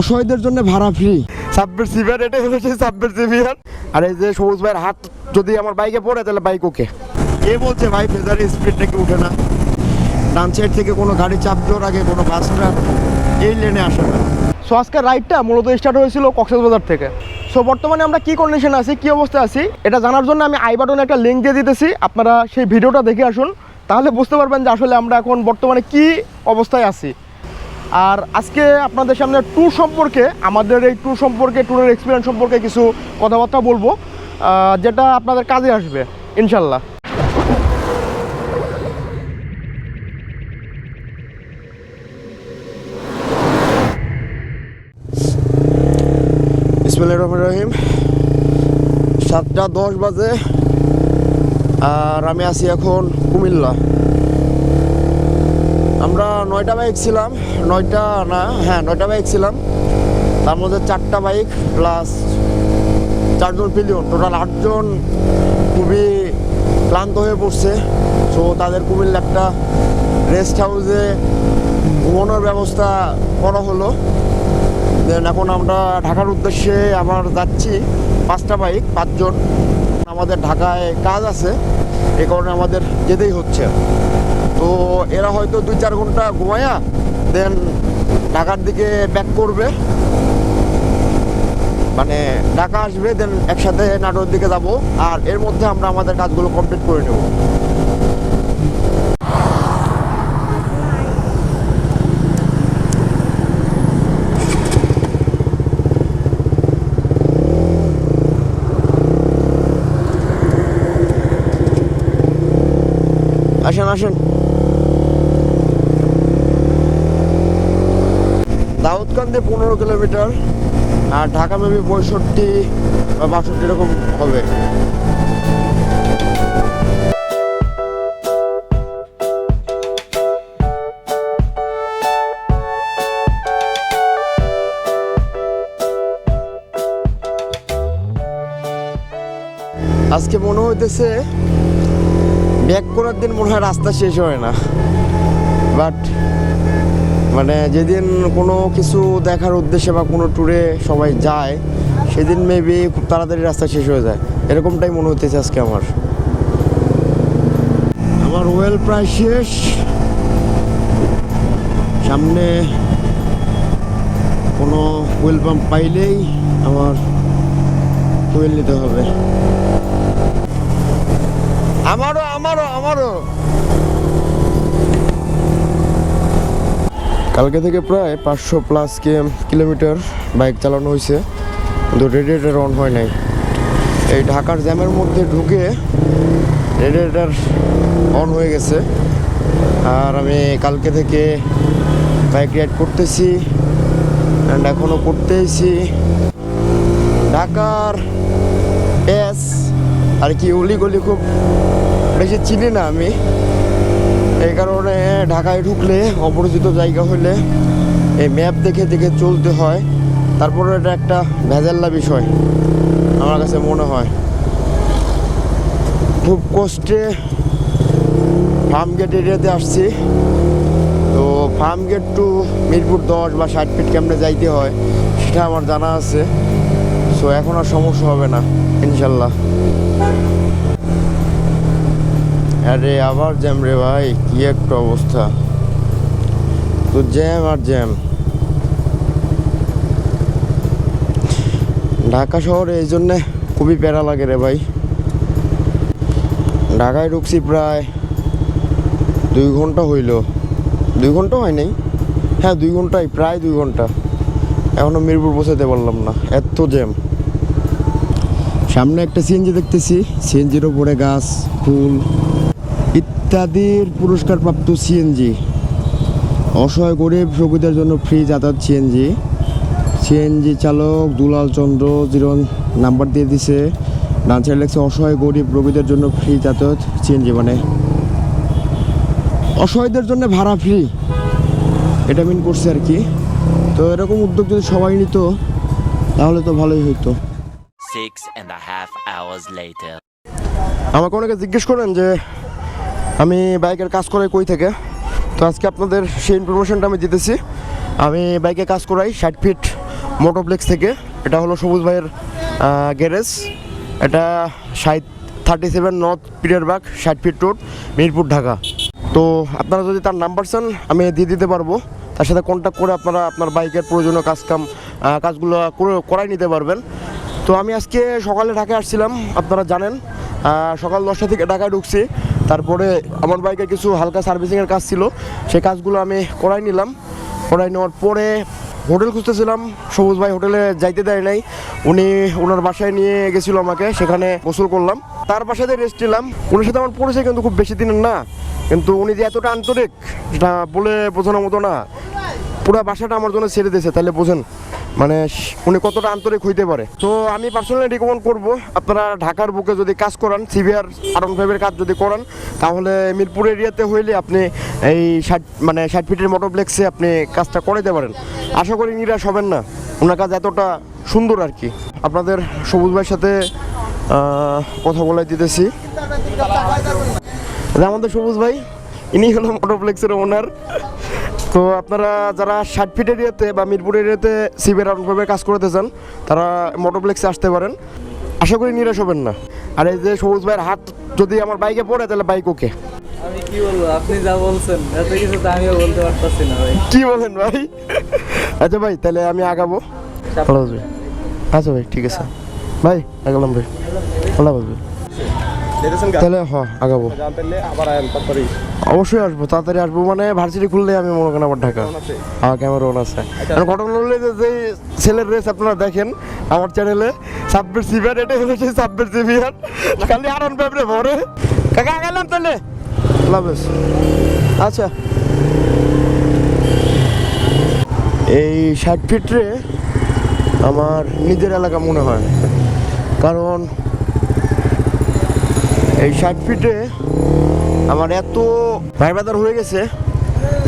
অসহায়দের জন্য ভাড়া free. Submersible, এটাই হলো সেই সাবমের্সিবল। আর এই যে সবুজ ভাইয়ের হাত যদি আমার বাইকে পড়ে তাহলে বাইক ওকে। এ বলছে ভাই ফেজারের স্পিড নাকি উঠে না, ডান সাইড থেকে কোনো গাড়ি চাপ দেওয়ার আগে কোনো বাস ট্রাক এই লেনে আসে না। সো আজকের রাইডটা মূলত স্টার্ট হয়েছিল কক্সবাজার থেকে। সো বর্তমানে আমরা কি কন্ডিশনে আছি, কি অবস্থায় আছি, এটা জানার জন্য আমি আই বাটনে একটা লিঙ্ক দিয়ে দিতেছি। আপনারা সেই ভিডিওটা দেখে আসুন, তাহলে বুঝতে পারবেন যে আসলে আমরা এখন বর্তমানে কি অবস্থায় আছি। আর আজকে আপনাদের সামনে ট্যুর সম্পর্কে, আমাদের এই ট্যুর সম্পর্কে, ট্যুরের এক্সপিরিয়েন্স সম্পর্কে কিছু কথাবার্তা বলবো, যেটা আপনাদের কাজে আসবে ইনশাল্লাহ। বিসমিল্লাহির রহমানির রহিম। 7:10 বাজে আর আমি আছি এখন কুমিল্লা। আমরা 9টা বাইক ছিলাম, 9টা বাইক ছিলাম। তার মধ্যে 4টা বাইক প্লাস 4 জন পিলিয়ন, টোটাল 8 জন খুবই ক্লান্ত হয়ে পড়ছে। সো তাদের কুমিল্লা একটা রেস্ট হাউসে ঘুমানোর ব্যবস্থা করা হলো। দেন এখন আমরা ঢাকার উদ্দেশ্যে আবার যাচ্ছি। 5টা বাইক, 5 জন। আমাদের ঢাকায় কাজ আছে, এই কারণে আমাদের যেতেই হচ্ছে। তো এরা হয়তো 2-4 ঘন্টা ঘুমায়া দেন ঢাকার দিকে ব্যাক করবে, মানে ঢাকা আসবে, দেন একসাথে নাটোর দিকে যাব। আর এর মধ্যে আমরা আমাদের কাজগুলো কমপ্লিট করে নেব। আসেন আসেন। দাউদকান্দি 15 কিলোমিটার আর ঢাকা মেবি 65 বা 62 এরকম হবে। আজকে মনে হইতেছে ব্যাক করার দিন মনে হয় রাস্তা শেষ হয় না, বাট মানে যেদিন কোনো কিছু দেখার উদ্দেশ্যে বা কোনো ট্যুরে সবাই যায় সেদিন মেবি খুব তাড়াতাড়ি রাস্তা শেষ হয়ে যায়, এরকমটাই মনে হতেছে আজকে আমার ওয়েল প্রায় শেষ। সামনে কোনো ওয়েল পাম্প পাইলেই আমার ওয়েল নিতে হবে। আমারও কালকে থেকে প্রায় 500+ কিলোমিটার বাইক চালানো হয়েছে, কিন্তু রেডিয়েটার অন হয় নাই। এই ঢাকার জ্যামের মধ্যে ঢুকে রেডিয়েটার অন হয়ে গেছে। আর আমি কালকে থেকে বাইক রাইড করতেছি অ্যান্ড এখনও করতেইছি। ঢাকার আর কি অলিগলি খুব বেশি চিনি না আমি, এই কারণে ঢাকায় ঢুকলে অপরিচিত জায়গা হলে এই ম্যাপ দেখে দেখে চলতে হয়। তারপরে এটা একটা ভেজাল্লা বিষয় আমার কাছে মনে হয়। খুব কষ্টে ফার্মগেট এরিয়াতে আসছি। তো ফার্মগেট টু মিরপুর 10 বা 60 ফিট কেমনে যাইতে হয় সেটা আমার জানা আছে। সো এখন আর সমস্যা হবে না ইনশাল্লাহ। আরে আবার জ্যাম রে ভাই, কি একটা অবস্থা, তো জ্যাম আর জ্যাম। ঢাকা শহরে এই জন্যে খুবই প্যারা লাগে রে ভাই। ঢাকায় ঢুকছি প্রায় 2 ঘন্টা হইল, 2 ঘন্টা হয় নাই, হ্যাঁ 2 ঘন্টাই, প্রায় 2 ঘন্টা। এখনও মিরপুর পৌঁছাতে পারলাম না, এত জ্যাম। সামনে একটা সিএনজি দেখতেছি, সিএনজির ওপরে গাছ, ফুল ইত্যাদির পুরস্কারপ্রাপ্ত সিএনজি। অসহায় গরিব রোগীদের জন্য ফ্রি যাতায়াত সিএনজি চালক দুলাল চন্দ্র 0 নাম্বার দিয়ে দিছে। ডান সাইড লেখছে অসহায় গরিব রোগীদের জন্য ফ্রি যাতায়াত সিএনজি, মানে অসহায়দের জন্য ভাড়া ফ্রি, এটা মিন করছে আর কি। তো এরকম উদ্যোগ যদি সবাই নিত তাহলে তো ভালোই হইতো। 6.5 hours later. আমাকে অনেকে জিজ্ঞেস করেন যে আমি বাইকের কাজ করাই কই থেকে, তো আজকে আপনাদের সেই ইনফরমেশনটা আমি দিতেছি। আমি বাইকে কাজ করাই 60 ফিট মোটোপ্লেক্স থেকে। এটা হলো সবুজ ভাইয়ের গ্যারেজ। এটা 37 north Pirerbag 60 feet road, Mirpur, Dhaka. তো আপনারা যদি তার নাম্বার চান আমি দিয়ে দিতে পারবো, তার সাথে কন্ট্যাক্ট করে আপনারা আপনার বাইকের প্রয়োজনীয় কাজগুলো করাই নিতে পারবেন। তো আমি আজকে সকালে ঢাকায় আসছিলাম, আপনারা জানেন সকাল 10টা থেকে ঢাকায় ঢুকছি। তারপরে আমার বাইকের কিছু হালকা সার্ভিসিংয়ের কাজ ছিল, সেই কাজগুলো আমি করাই নিলাম। করাই নেওয়ার পরে হোটেল খুঁজতেছিলাম, সবুজ ভাই হোটেলে যাইতে দেয় নাই, উনি ওনার বাসায় নিয়ে গেছিলো আমাকে, সেখানে গোসল করলাম, তার বাসাতে রেস্ট নিলাম। উনির সাথে আমার পরিচয় কিন্তু খুব বেশি দিনের না, কিন্তু উনি যে এতটা আন্তরিক সেটা বলে বোঝানোর মতো না। পুরো বাসাটা আমার জন্য ছেড়ে দিয়েছে, তাহলে বোঝেন মানে উনি কতটা আন্তরিক হইতে পারে। তো আমি পার্সোনালি রিকমেন্ড করব, আপনারা ঢাকার বুকে যদি কাজ করান, সিভিআর R15 কাজ যদি করান, তাহলে মিরপুর এরিয়াতে হইলে আপনি এই 60 ফিটের মোটোপ্লেক্সে আপনি কাজটা করাইতে পারেন। আশা করি নিরাশ হবেন না, ওনার কাজ এতটা সুন্দর আর কি। আপনাদের সবুজ ভাইয়ের সাথে কথা বলে দিতেছি। আমাদের সবুজ ভাই, ইনি হলো মোটোপ্লেক্সের ওনার। তো আপনারা যারা 60 ফিট এরিয়াতে বা মিরপুর এরিয়াতে সিভিআর R15 কাজ করতে চান, তারা মোটোপ্লেক্সে আসতে পারেন। আশা করি নিরাশ হবেন না। আর এই যে সবুজ ভাইয়ের হাত যদি আমার বাইকে পড়ে, তাহলে বাইক ওকে। আমি কি বলবো, আপনি যা বলছেন এত কিছু তো আমিও বলতে পারতাছি না ভাই। কি বলেন ভাই? আচ্ছা ভাই, তাহলে আমি আগাবো। ভালো আসবে। আচ্ছা ভাই, ঠিক আছে ভাই, আগালাম ভাই। ভালো আসবে তাহলে। হ্যাঁ, আগাবো, অবশ্যই আসবো, তাড়াতাড়ি আসবো। মানে ভার্সিটি খুললে আমি মনে করেন আবার ঢাকা। হ্যাঁ, ক্যামেরা অন আছে। কারণ ঘটনা হলে যে ছেলের রেস আপনারা দেখেন আমার চ্যানেলে, সাব্বির সিভিআর, এটা হলো সেই সাব্বির সিভিআর, খালি R15 ভরে। কাকা আগালাম তাহলে, লাভ। আচ্ছা, এই 60 ফিটরে আমার নিজের এলাকা মনে হয়, কারণ এই 60 ফিটে আমার এত ভাইবাদার হয়ে গেছে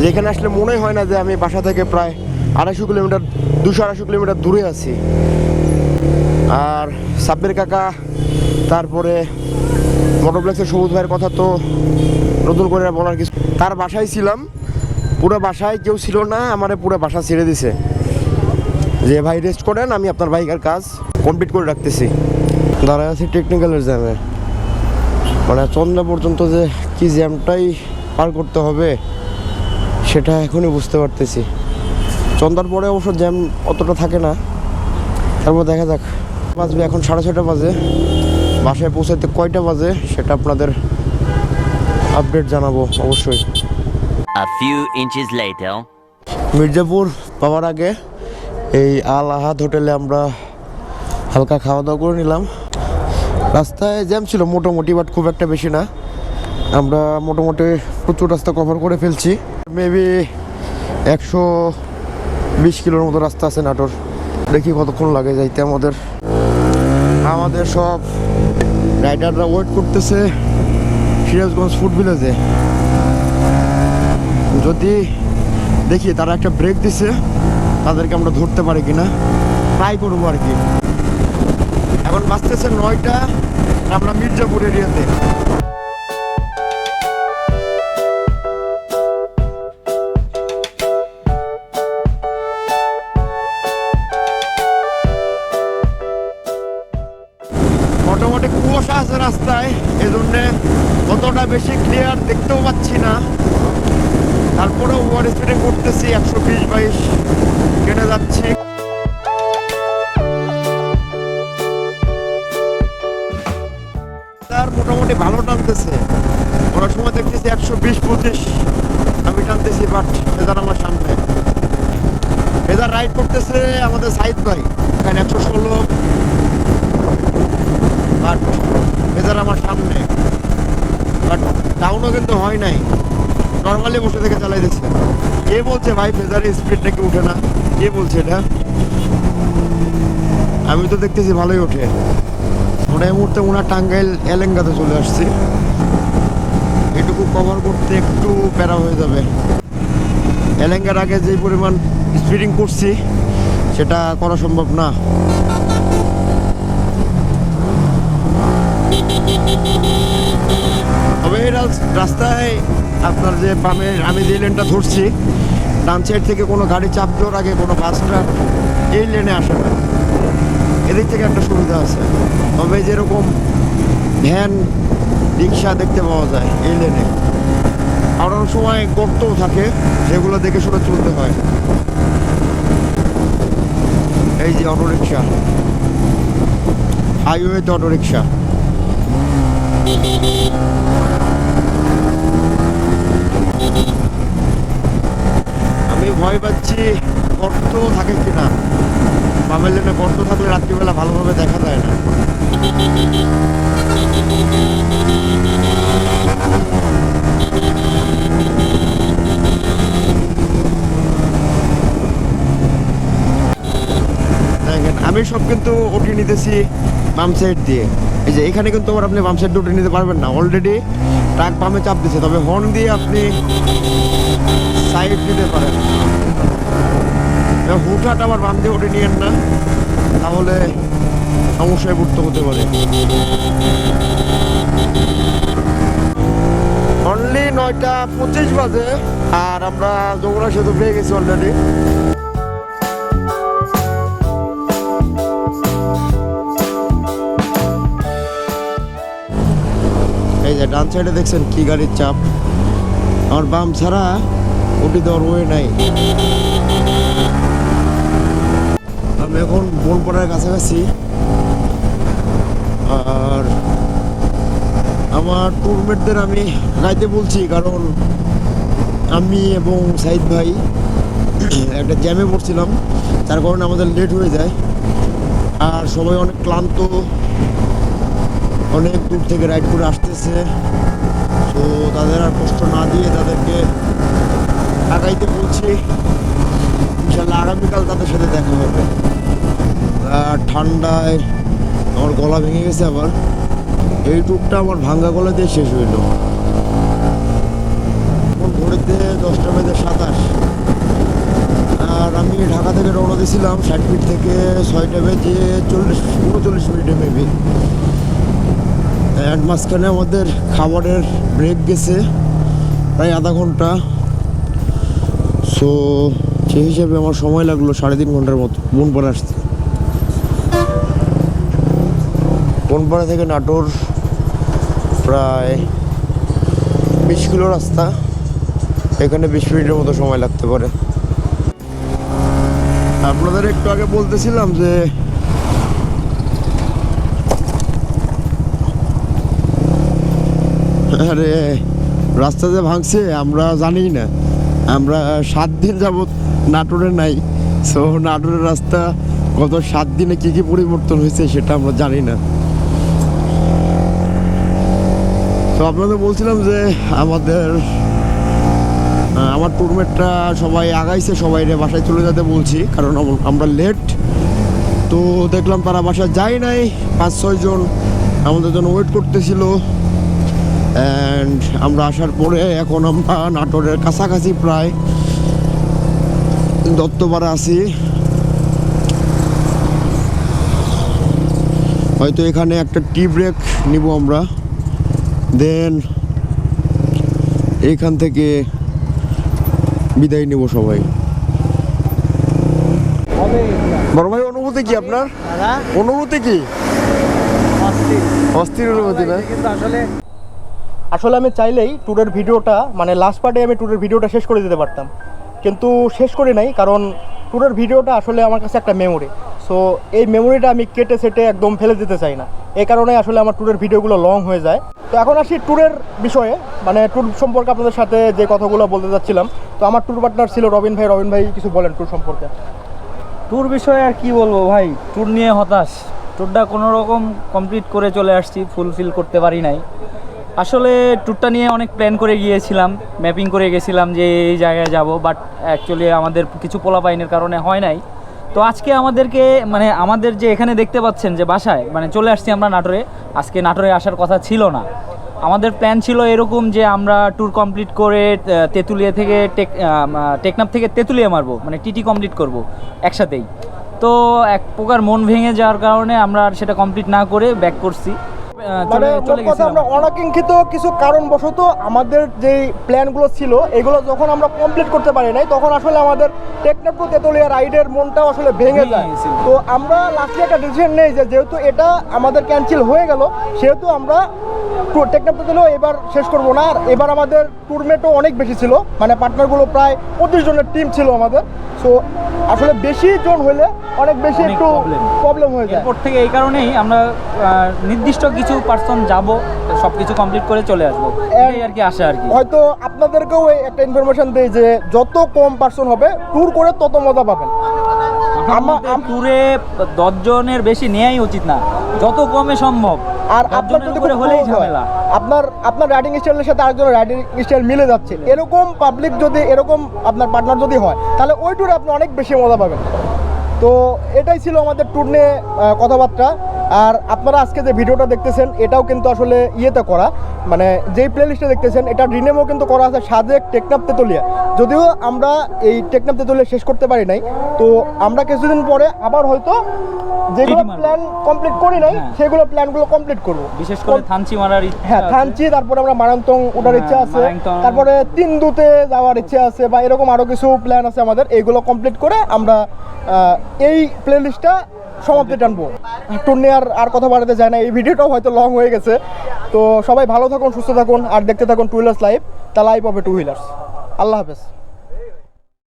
যে এখানে আসলে মনে হয় না যে আমি বাসা থেকে প্রায় 250 কিলোমিটার 200-250 কিলোমিটার দূরে আছি। আর সাব্বির কাকা, তারপরে মোটোপ্লেক্সের সবুজ ভাইয়ের কথা তো নতুন করে বলার কিছু। তার বাসায় ছিলাম, পুরো বাসায় কেউ ছিল না, আমারে পুরো বাসা ছেড়ে দিছে যে ভাই রেস্ট করেন, আমি আপনার বাইকের কাজ কমপ্লিট করে রাখতেছি। দাঁড়ায় আছি টেকনিক্যালের জ্যামে, মানে চন্দ্রা পর্যন্ত যে কি জ্যামটাই পার করতে হবে সেটা এখনই বুঝতে পারতেছি। চন্দ্রার পরে অবশ্য জ্যাম অতটা থাকে না। তারপর দেখা যাক, বাজবে এখন 6:30 বাজে। বাসায় পৌঁছাতে কয়টা বাজে সেটা আপনাদের আপডেট জানাবো অবশ্যই। A few inches later. Mirzapur পাওয়ার আগে এই আল আহাদ হোটেলে আমরা হালকা খাওয়া দাওয়া করে নিলাম। রাস্তায় জ্যাম ছিল মোটামুটি, বাট খুব একটা বেশি না। আমরা মোটামুটি প্রচুর রাস্তা কভার করে ফেলছি। মেবি 120 কিলোর মতো রাস্তা আছে নাটোর। দেখি কতক্ষণ লাগে যাইতে আমাদের। আমাদের সব রাইডাররা ওয়েট করতেছে সিরাজগঞ্জ ফুড ভিলেজে। যদি দেখি তারা একটা ব্রেক দিছে, তাদেরকে আমরা ধরতে পারি কিনা ট্রাই করবো আর কি। এখন বাজতেছে 9টা, আমরা মির্জাপুর এরিয়াতে। মোটামুটি কুয়াশা আছে রাস্তায়, এজন্য অতটা বেশি ক্লিয়ার দেখতেও পাচ্ছি না। তারপরেও ওভার স্পিডিং করতেছি, 120-22 কেটে যাচ্ছি। তার মোটামুটি ভালো টানতেছে, ওরা সময় দেখতেছি 120-25 আমি টানতেছি, বাট এদার আমার সামনে। এদার রাইড করতেছে আমাদের সাইদ ভাই, এখানে 116, বাট এদার আমার সামনে। বাট ডাউনও কিন্তু হয় নাই, নর্মালি বসে থেকে চালাই দিচ্ছে। কে বলছে ভাই ফেজারের স্পিড নাকি উঠে না? কে বলছে এটা? আমি তো দেখতেছি ভালোই ওঠে। ওটা এই মুহূর্তে ওনার টাঙ্গাইল এলেঙ্গাতে চলে আসছি। এটুকু কভার করতে একটু প্যারা হয়ে যাবে। এলেঙ্গার আগে যে পরিমাণ স্পিডিং করছি সেটা করা সম্ভব না। তবে এই রাস্তায় আপনার যে বামে আমি যে লেনটা ধরছি, ডান সাইড থেকে কোনো গাড়ি চাপ দেওয়ার আগে, কোনো বাস ট্রাক এই লেনে আসে না। এদিক থেকে একটা সুবিধা আছে। তবে যেরকম ভ্যান রিক্সা দেখতে পাওয়া যায় এই লেনে, আর অনেক সময় গর্তও থাকে, যেগুলো দেখে শুনে চলতে হয়। এই যে অটো রিক্সা, হাইওয়েতে অটো রিক্সা। আমি ভয় পাচ্ছি গর্ত থাকে কিনা। বামের লেনে গর্ত থাকলে রাত্রিবেলা ভালোভাবে দেখা যায় না। দেখেন আমি সব কিন্তু ওটি নিতেছি বাম সাইড দিয়ে। এই যে এখানে কিন্তু আবার আপনি বাম সাইড দিয়ে ওটি নিতে পারবেন না, অলরেডি ট্রাক বামে চাপ দিচ্ছে। তবে হর্ন দিয়ে আপনি সাইড দিতে পারেন। হুটহাট আবার বাম দিয়ে ওটি নিয়েন না, তাহলে সমস্যায় পড়তে হতে পারে। অনলি 9:25 বাজে আর আমরা যমুনা সেতু পেয়ে গেছি অলরেডি। এই যে ডান সাইডে দেখছেন কি গাড়ির চাপ। আমার বাম ছাড়া ওটি দেওয়ার ওয়ে নাই। আমি এখন বনপাড়ার কাছাকাছি, আর আমার টুরমেটদের আমি গাইতে বলছি, কারণ আমি এবং সাইদ ভাই একটা জ্যামে পড়ছিলাম, তার কারণে আমাদের লেট হয়ে যায়। আর সবাই অনেক ক্লান্ত, অনেক দূর থেকে রাইড করে আসতেছে। তো তাদের আর কষ্ট না দিয়ে তাদেরকে আগাইতে বলছি। ইনশাল্লাহ আগামীকাল তাদের সাথে দেখা হবে। আর ঠান্ডায় আমার গলা ভেঙে গেছে আবার। এই ট্যুরটা আমার ভাঙ্গা গলা দিয়ে শেষ হইল। এখন ঘড়িতে 10:27। আর আমি ঢাকা থেকে রওনা দিয়েছিলাম 60 মিনিট থেকে 6টা বেজে 39 মিনিটে মেবি। এর মাঝখানে আমাদের খাবারের ব্রেক গেছে প্রায় আধা ঘন্টা। সো সেই হিসাবে আমার সময় লাগলো 3.5 ঘন্টার মতো বনপাড়া আসতে। বনপাড়া থেকে নাটোর প্রায় 20 কিলো রাস্তা। এখানে 20 মিনিটের মতো সময় লাগতে পারে। আপনাদের একটু আগে বলতেছিলাম যে আরে রাস্তা যে ভাঙছে আমরা জানি না। আমরা 7 দিন যাবত নাটোরে নাই। সো নাটোরের রাস্তা গত 7 দিনে কী কী পরিবর্তন হয়েছে সেটা আমরা জানি না। তো আপনাদের বলছিলাম যে আমার টুরমেটরা সবাই আগাইছে, সবাই বাসায় চলে যেতে বলছি, কারণ আমরা লেট। তো দেখলাম তারা বাসায় যায় নাই। 5-6 জন আমাদের জন্য ওয়েট করতেছিল। অ্যান্ড আমরা আসার পরে এখন আমরা নাটোরের কাছাকাছি প্রায় দত্তপাড়া আছি। হয়তো এখানে একটা টি ব্রেক নিব আমরা, দেন এইখান থেকে বিদায় নিব সবাই। বড় ভাই অনুভূতি কি আপনার? অনুভূতি কি? অস্থির অনুভূতি না? কিন্তু আসলে আমি চাইলেই ট্যুরের ভিডিওটা মানে লাস্ট পার্টে আমি ট্যুরের ভিডিওটা শেষ করে দিতে পারতাম, কিন্তু শেষ করি নাই, কারণ ট্যুরের ভিডিওটা আসলে আমার কাছে একটা মেমোরি। সো এই মেমোরিটা আমি কেটে সেটে একদম ফেলে দিতে চাই না। এই কারণে আসলে আমার ট্যুরের ভিডিওগুলো লং হয়ে যায়। তো এখন আসি ট্যুরের বিষয়ে, মানে ট্যুর সম্পর্কে আপনাদের সাথে যে কথাগুলো বলতে যাচ্ছিলাম। তো আমার ট্যুর পার্টনার ছিল রবিন ভাই। রবিন ভাই কিছু বলেন ট্যুর সম্পর্কে। ট্যুর বিষয়ে আর কি বলবো ভাই, ট্যুর নিয়ে হতাশ। ট্যুরটা কোনো রকম কমপ্লিট করে চলে আসছি, ফুলফিল করতে পারি নাই। আসলে ট্যুরটা নিয়ে অনেক প্ল্যান করে গিয়েছিলাম, ম্যাপিং করে গেছিলাম যে এই জায়গায় যাব, বাট অ্যাকচুয়ালি আমাদের কিছু পোলাপাইনের কারণে হয় নাই। তো আজকে আমাদেরকে মানে আমাদের যে এখানে দেখতে পাচ্ছেন যে বাসায় মানে চলে আসছি আমরা নাটোরে। আজকে নাটোরে আসার কথা ছিল না, আমাদের প্ল্যান ছিল এরকম যে আমরা ট্যুর কমপ্লিট করে তেঁতুলিয়া থেকে টেকনাফ থেকে তেঁতুলিয়া মারবো, মানে টিটি কমপ্লিট করব একসাথেই। তো এক প্রকার মন ভেঙে যাওয়ার কারণে আমরা আর সেটা কমপ্লিট না করে ব্যাক করছি। মানে চলে মোট কথা গেছিলাম আমরা অনাকাঙ্ক্ষিত কিছু কারণবশত আমাদের যেই প্ল্যানগুলো ছিল এগুলো যখন আমরা কমপ্লিট করতে পারি নাই তখন আসলে আমাদের টেকনাফ টু তেতুলিয়া রাইডের মনটাও আসলে ভেঙে যায়। গেছিল। তো আমরা লাস্টে একটা ডিসিশন নেই যে যেহেতু এটা আমাদের ক্যান্সেল হয়ে গেল সেহেতু আমরা টেকনাফ তেতুলিয়া এবার শেষ করব না। আর এবার আমাদের টুরমেটও অনেক বেশি ছিল, মানে পার্টনারগুলো প্রায় 25 জনের টিম ছিল আমাদের। সো আসলে বেশি জন হলে অনেক বেশি অনেক একটু প্রবলেম হয়ে যায়। এরপর থেকে এই কারণেই আমরা নির্দিষ্ট কিছু পার্সন যাব, সব কিছু কমপ্লিট করে চলে আসবো, এই আর কি আশা আর কি। হয়তো আপনাদেরকেও এই একটা ইনফরমেশন দেই যে যত কম পার্সন হবে ট্যুর করে তত মজা পাবেন। আমাদের ট্যুরে 10 জনের বেশি নেওয়াই উচিত না, যত কমে সম্ভব। আর 10 আপনার জনের যদি উপরে খুব হলেই close হয়, ঝামেলা। আপনার রাইডিং স্টাইলের সাথে আরেকজনের রাইডিং স্টাইল মিলে যাচ্ছে, এরকম পাবলিক যদি এরকম আপনার পার্টনার যদি হয় তাহলে ওই ট্যুরে আপনি অনেক বেশি মজা পাবেন। তো এটাই ছিল আমাদের ট্যুর নিয়ে কথাবার্তা। আর আপনারা আজকে যে ভিডিওটা দেখতেছেন এটাও কিন্তু আসলে ইয়েতে করা, মানে যেই প্লেলিস্টে দেখতেছেন এটা রিনেমও কিন্তু করা আছে সাজেক টেকনাফ তেতুলিয়া। যদিও আমরা এই টেকনাফ তেতুলিয়া শেষ করতে পারি নাই, তো আমরা কিছুদিন পরে আবার হয়তো যেগুলো টিটি মারবো। প্ল্যান কমপ্লিট করি নাই হ্যাঁ। সেগুলো প্ল্যানগুলো কমপ্লিট করবো। বিশেষ করে থানচি মারার ইচ্ছা হ্যাঁ আছে। থানচি, তারপরে আমরা মারাংতং ওঠার ইচ্ছা আছে, মারাংতং। তারপরে তিনদুতে যাওয়ার ইচ্ছা আছে, বা এরকম আরও কিছু প্ল্যান আছে আমাদের। এইগুলো কমপ্লিট করে আমরা এই প্লেলিস্টটা সমাপ্তি টানবো। ট্যুর নিয়ে আর কথা বাড়াতে যায় না, এই ভিডিওটাও হয়তো লং হয়ে গেছে। তো সবাই ভালো থাকুন, সুস্থ থাকুন, আর দেখতে থাকুন two wheelers live, the life of a two wheelers. Allah হাফেজ।